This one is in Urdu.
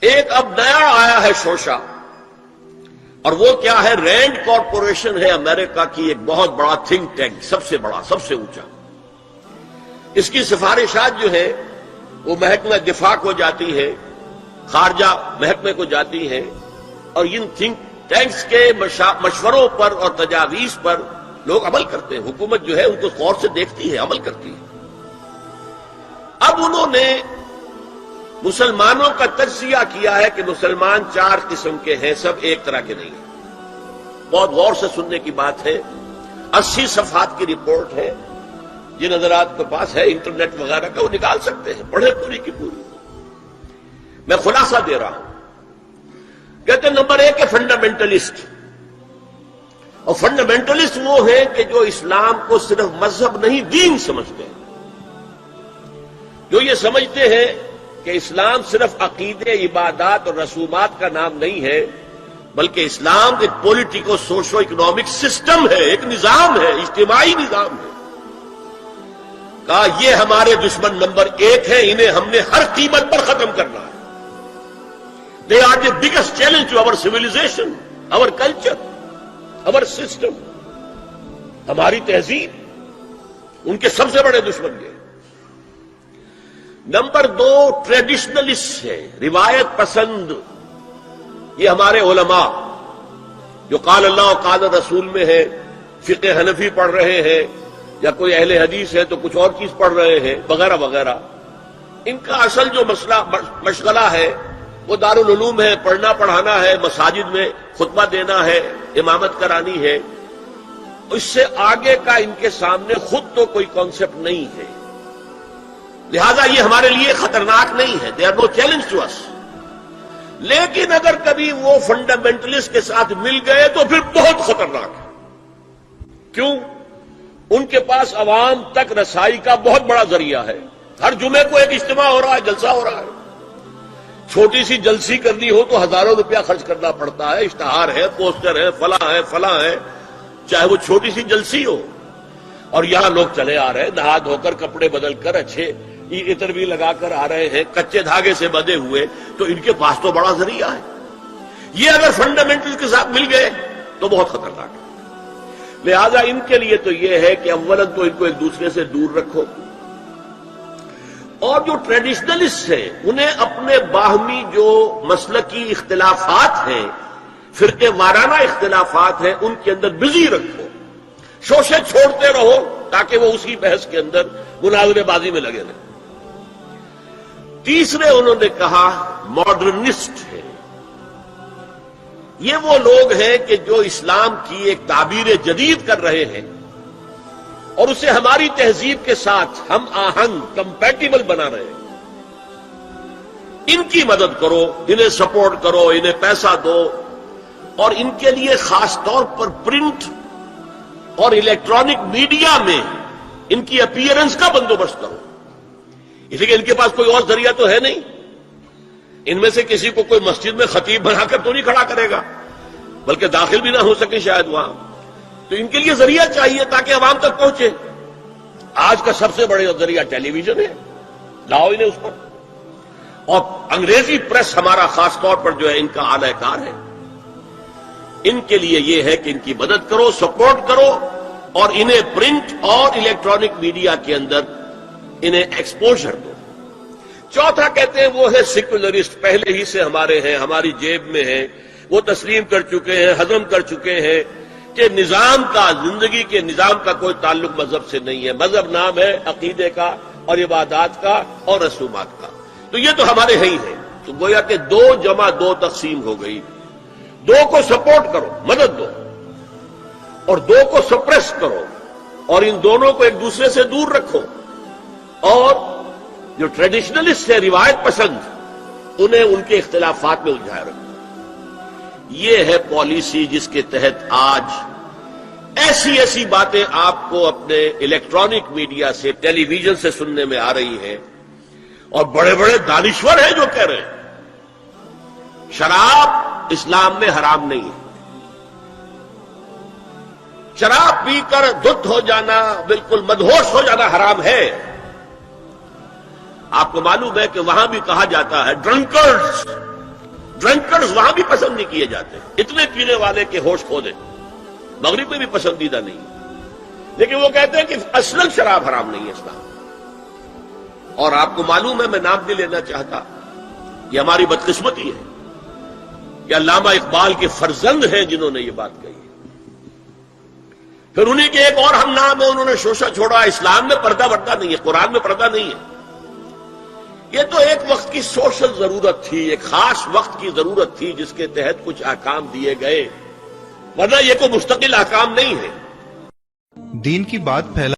ایک اب نیا آیا ہے شوشہ، اور وہ کیا ہے؟ رینڈ کارپوریشن ہے امریکہ کی ایک بہت بڑا تھنک ٹینک، سب سے بڑا، سب سے اونچا۔ اس کی سفارشات جو ہے وہ محکمہ دفاع کو جاتی ہے، خارجہ محکمے کو جاتی ہے، اور ان تھنک ٹینکس کے مشوروں پر اور تجاویز پر لوگ عمل کرتے ہیں۔ حکومت جو ہے ان کو غور سے دیکھتی ہے، عمل کرتی ہے۔ اب انہوں نے مسلمانوں کا تجزیہ کیا ہے کہ مسلمان 4 قسم کے ہیں، سب ایک طرح کے نہیں ہیں۔ بہت غور سے سننے کی بات ہے، 80 صفحات کی رپورٹ ہے، جن حضرات کے پاس ہے انٹرنیٹ وغیرہ کا وہ نکال سکتے ہیں، پڑھے پوری کی پوری۔ میں خلاصہ دے رہا ہوں۔ کہتے ہیں نمبر 1 ہے فنڈامنٹلسٹ، اور فنڈامنٹلسٹ وہ ہیں کہ جو اسلام کو صرف مذہب نہیں دین سمجھتے ہیں، جو یہ سمجھتے ہیں کہ اسلام صرف عقیدے، عبادات اور رسومات کا نام نہیں ہے، بلکہ اسلام ایک پولیٹیکو سوشو اکنامک سسٹم ہے، ایک نظام ہے، اجتماعی نظام ہے۔ کہا یہ ہمارے دشمن نمبر 1 ہے، انہیں ہم نے ہر قیمت پر ختم کرنا ہے۔ They are the biggest challenge to our civilization, our culture, our system. ہماری تہذیب ان کے سب سے بڑے دشمن یہ۔ نمبر 2 ٹریڈیشنلسٹ ہے، روایت پسند۔ یہ ہمارے علماء جو قال اللہ و قال رسول میں ہے، فقہ حنفی پڑھ رہے ہیں، یا کوئی اہل حدیث ہے تو کچھ اور چیز پڑھ رہے ہیں، وغیرہ وغیرہ۔ ان کا اصل جو مشغلہ ہے وہ دارالعلوم ہے، پڑھنا پڑھانا ہے، مساجد میں خطبہ دینا ہے، امامت کرانی ہے۔ اس سے آگے کا ان کے سامنے خود تو کوئی کانسیپٹ نہیں ہے، لہذا یہ ہمارے لیے خطرناک نہیں ہے۔ They are no challenge to us. لیکن اگر کبھی وہ فنڈامنٹلسٹ کے ساتھ مل گئے تو پھر بہت خطرناک ہے۔ کیوں؟ ان کے پاس عوام تک رسائی کا بہت بڑا ذریعہ ہے۔ ہر جمعے کو ایک اجتماع ہو رہا ہے، جلسہ ہو رہا ہے۔ چھوٹی سی جلسی کرنی ہو تو ہزاروں روپیہ خرچ کرنا پڑتا ہے، اشتہار ہے، پوسٹر ہے، فلاں ہے، چاہے وہ چھوٹی سی جلسی ہو۔ اور یہاں لوگ چلے آ رہے ہیں، نہا دھو کر، کپڑے بدل کر، اچھے عطر بھی لگا کر آ رہے ہیں، کچے دھاگے سے بندھے ہوئے، تو ان کے پاس تو بڑا ذریعہ ہے۔ یہ اگر فنڈامنٹل کے ساتھ مل گئے تو بہت خطرناک ہے۔ لہذا ان کے لیے تو یہ ہے کہ اولا تو ان کو ایک دوسرے سے دور رکھو، اور جو ٹریڈیشنلسٹ ہیں انہیں اپنے باہمی جو مسلکی اختلافات ہیں، فرقے وارانہ اختلافات ہیں، ان کے اندر بزی رکھو، شوشے چھوڑتے رہو تاکہ وہ اسی بحث کے اندر مناظرے بازی میں لگے رہیں۔ تیسرے انہوں نے کہا ماڈرنسٹ ہے۔ یہ وہ لوگ ہیں کہ جو اسلام کی ایک تعبیر جدید کر رہے ہیں اور اسے ہماری تہذیب کے ساتھ ہم آہنگ، کمپیٹیبل بنا رہے ہیں۔ ان کی مدد کرو، انہیں سپورٹ کرو، انہیں پیسہ دو، اور ان کے لیے خاص طور پر پرنٹ اور الیکٹرانک میڈیا میں ان کی اپیئرنس کا بندوبست کرو، اس لیے کہ ان کے پاس کوئی اور ذریعہ تو ہے نہیں۔ ان میں سے کسی کو کوئی مسجد میں خطیب بنا کر تو نہیں کھڑا کرے گا، بلکہ داخل بھی نہ ہو سکے شاید وہاں، تو ان کے لیے ذریعہ چاہیے تاکہ عوام تک پہنچے۔ آج کا سب سے بڑا ذریعہ ٹیلی ویژن ہے، لاؤ انہیں اس پر، اور انگریزی پریس ہمارا خاص طور پر جو ہے ان کا اعلی کار ہے۔ ان کے لیے یہ ہے کہ ان کی مدد کرو، سپورٹ کرو، اور انہیں پرنٹ اور الیکٹرانک میڈیا کے اندر انہیں ایکسپوژر دو۔ چوتھا کہتے ہیں وہ ہے سیکولرسٹ، پہلے ہی سے ہمارے ہیں، ہماری جیب میں ہیں، وہ تسلیم کر چکے ہیں، ہضم کر چکے ہیں کہ نظام کا، زندگی کے نظام کا کوئی تعلق مذہب سے نہیں ہے، مذہب نام ہے عقیدے کا اور عبادات کا اور رسومات کا، تو یہ تو ہمارے ہی ہیں۔ تو گویا کہ 2 جمع 2 تقسیم ہو گئی۔ 2 کو سپورٹ کرو، مدد دو، اور 2 کو سپریس کرو، اور ان دونوں کو ایک دوسرے سے دور رکھو، اور جو ٹریڈیشنلسٹ ہے، روایت پسند، انہیں ان کے اختلافات میں الجھائے رکھو۔ یہ ہے پالیسی جس کے تحت آج ایسی باتیں آپ کو اپنے الیکٹرانک میڈیا سے، ٹیلی ویژن سے سننے میں آ رہی ہیں، اور بڑے بڑے دانشور ہیں جو کہہ رہے ہیں شراب اسلام میں حرام نہیں ہے، شراب پی کر دھت ہو جانا، بالکل مدہوش ہو جانا حرام ہے۔ آپ کو معلوم ہے کہ وہاں بھی کہا جاتا ہے ڈرنکرز، ڈرنکرز وہاں بھی پسند نہیں کیے جاتے، اتنے پینے والے کے ہوش کھو دیں، مغرب میں بھی پسندیدہ نہیں، لیکن وہ کہتے ہیں کہ اصلاً شراب حرام نہیں ہے اسلام۔ اور آپ کو معلوم ہے، میں نام نہیں لینا چاہتا، یہ ہماری بدقسمتی ہے کہ علامہ اقبال کے فرزند ہیں جنہوں نے یہ بات کہی ہے۔ پھر انہیں کے ایک اور ہم نام ہے، انہوں نے شوشہ چھوڑا، اسلام میں پردہ وردہ نہیں ہے، قرآن میں پردہ نہیں ہے۔ یہ تو ایک وقت کی سوشل ضرورت تھی، ایک خاص وقت کی ضرورت تھی جس کے تحت کچھ احکام دیے گئے، ورنہ یہ کوئی مستقل احکام نہیں ہے۔ دین کی بات پھیلا